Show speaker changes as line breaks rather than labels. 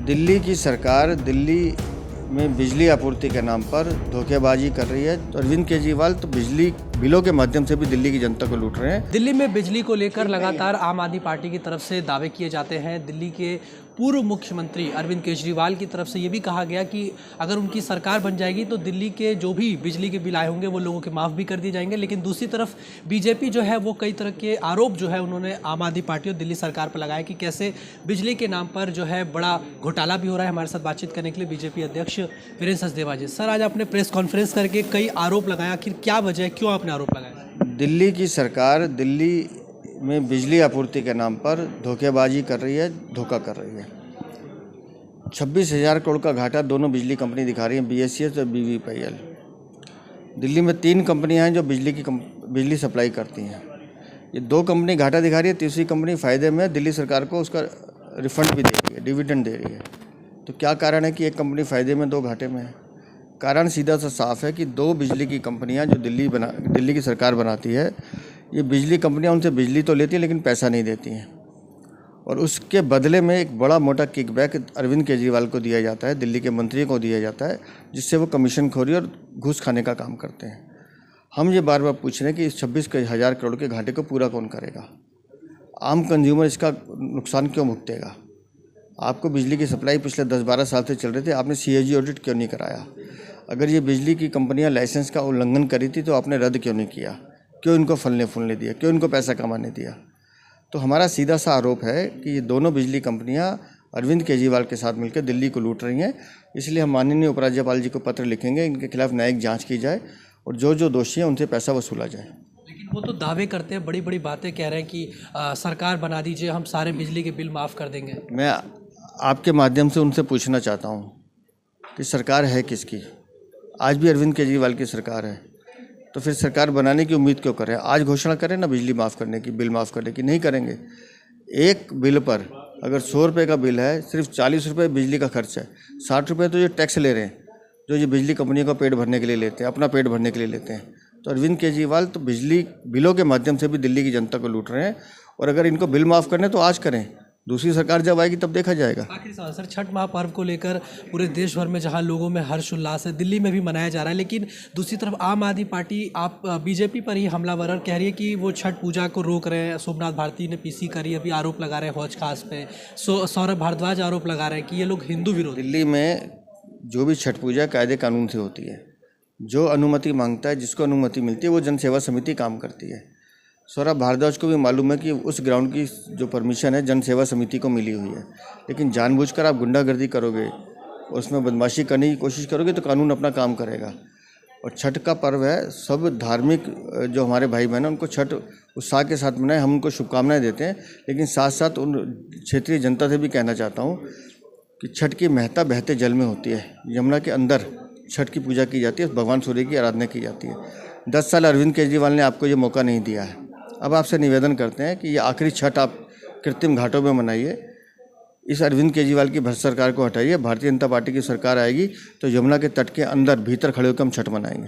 दिल्ली की सरकार दिल्ली में बिजली आपूर्ति के नाम पर धोखेबाजी कर रही है। तो अरविंद केजरीवाल तो बिजली बिलों के माध्यम से भी दिल्ली की जनता को लूट रहे हैं।
दिल्ली में बिजली को लेकर लगातार आम आदमी पार्टी की तरफ से दावे किए जाते हैं। दिल्ली के पूर्व मुख्यमंत्री अरविंद केजरीवाल की तरफ से ये भी कहा गया कि अगर उनकी सरकार बन जाएगी तो दिल्ली के जो भी बिजली के बिल आए होंगे वो लोगों के माफ़ भी कर दिए जाएंगे। लेकिन दूसरी तरफ बीजेपी जो है वो कई तरह के आरोप जो है उन्होंने आम आदमी पार्टी और दिल्ली सरकार पर लगाया कि कैसे बिजली के नाम पर जो है बड़ा घोटाला भी हो रहा है। हमारे साथ बातचीत करने के लिए बीजेपी अध्यक्ष वीरेंद्र सचदेवा जी। सर, आज आपने प्रेस कॉन्फ्रेंस करके कई आरोप लगाया, आखिर क्या वजह है, क्यों आपने आरोप लगाया?
दिल्ली की सरकार दिल्ली में बिजली आपूर्ति के नाम पर धोखेबाजी कर रही है, धोखा कर रही है। 26,000 करोड़ का घाटा दोनों बिजली कंपनी दिखा रही हैं, BSES और BVPL। दिल्ली में 3 कंपनियां हैं जो बिजली सप्लाई करती हैं। ये 2 कंपनी घाटा दिखा रही है, तीसरी कंपनी फ़ायदे में दिल्ली सरकार को उसका रिफंड भी दे रही है, डिविडेंड दे रही है। तो क्या कारण है कि एक कंपनी फ़ायदे में 2 घाटे में है? कारण सीधा सा साफ है कि 2 बिजली की कंपनियां जो दिल्ली की सरकार बनाती है, ये बिजली कंपनियां उनसे बिजली तो लेती हैं लेकिन पैसा नहीं देती हैं, और उसके बदले में एक बड़ा मोटा किकबैक अरविंद केजरीवाल को दिया जाता है, दिल्ली के मंत्री को दिया जाता है, जिससे वो कमीशन खोरी और घूस खाने का काम करते हैं। हम ये बार बार पूछ रहे हैं कि इस 26,000 करोड़ के घाटे को पूरा कौन करेगा? आम कंज्यूमर इसका नुकसान क्यों भुगतेगा? आपको बिजली की सप्लाई पिछले 10-12 साल से चल रहे थे, आपने CAG ऑडिट क्यों नहीं कराया? अगर ये बिजली की कंपनियां लाइसेंस का उल्लंघन करी थी तो आपने रद्द क्यों नहीं किया? क्यों इनको फलने फूलने दिया? क्यों इनको पैसा कमाने दिया? तो हमारा सीधा सा आरोप है कि ये दोनों बिजली कंपनियां अरविंद केजरीवाल के साथ मिलकर दिल्ली को लूट रही हैं। इसलिए हम माननीय उपराज्यपाल जी को पत्र लिखेंगे, इनके खिलाफ न्यायिक जाँच की जाए और जो दोषी हैं उनसे पैसा वसूला जाए।
लेकिन वो तो दावे करते हैं, बड़ी बड़ी बातें कह रहे हैं कि सरकार बना दीजिए, हम सारे बिजली के बिल माफ़ कर देंगे।
मैं आपके माध्यम से उनसे पूछना चाहता हूँ कि सरकार है किसकी? आज भी अरविंद केजरीवाल की सरकार है, तो फिर सरकार बनाने की उम्मीद क्यों करें? आज घोषणा करें ना बिजली माफ़ करने की, बिल माफ़ करने की। नहीं करेंगे। एक बिल पर अगर 100 रुपये का बिल है, सिर्फ 40 रुपये बिजली का खर्च है, 60 रुपये तो ये टैक्स ले रहे हैं जो ये बिजली कंपनियों का पेट भरने के लिए लेते हैं, अपना पेट भरने के लिए लेते हैं। तो अरविंद केजरीवाल तो बिजली बिलों के माध्यम से भी दिल्ली की जनता को लूट रहे हैं, और अगर इनको बिल माफ़ करने तो आज करें, दूसरी सरकार जब आएगी तब देखा जाएगा।
आखिरी सवाल सर, छठ महापर्व को लेकर पूरे देश भर में जहां लोगों में हर्ष उल्लास है, दिल्ली में भी मनाया जा रहा है, लेकिन दूसरी तरफ आम आदमी पार्टी बीजेपी पर ही हमलावर कह रही है कि वो छठ पूजा को रोक रहे हैं। सोमनाथ भारती ने PC करी, अभी आरोप लगा रहे हैं हौज खास पे। सौरभ भारद्वाज आरोप लगा रहे हैं कि ये लोग हिंदू विरोधी।
दिल्ली में जो भी छठ पूजा कायदे कानून से होती है, जो अनुमति मांगता है, जिसको अनुमति मिलती है, वो जन सेवा समिति काम करती है। सौरभ भारद्वाज को भी मालूम है कि उस ग्राउंड की जो परमिशन है जन सेवा समिति को मिली हुई है, लेकिन जानबूझकर आप गुंडागर्दी करोगे, उसमें बदमाशी करने की कोशिश करोगे तो कानून अपना काम करेगा। और छठ का पर्व है, सब धार्मिक जो हमारे भाई बहन हैं उनको छठ उत्साह के साथ मनाएं, हम उनको शुभकामनाएं देते हैं। लेकिन साथ साथ उन क्षेत्रीय जनता से भी कहना चाहता हूँ कि छठ की महत्ता बहते जल में होती है। यमुना के अंदर छठ की पूजा की जाती है, भगवान सूर्य की आराधना की जाती है। 10 साल अरविंद केजरीवाल ने आपको ये मौका नहीं दिया है। अब आपसे निवेदन करते हैं कि ये आखिरी छठ आप कृत्रिम घाटों में मनाइए। इस अरविंद केजरीवाल की भ्रष्ट सरकार को हटाइए। भारतीय जनता पार्टी की सरकार आएगी तो यमुना के तट के अंदर भीतर खड़े होकर हम छठ मनाएंगे।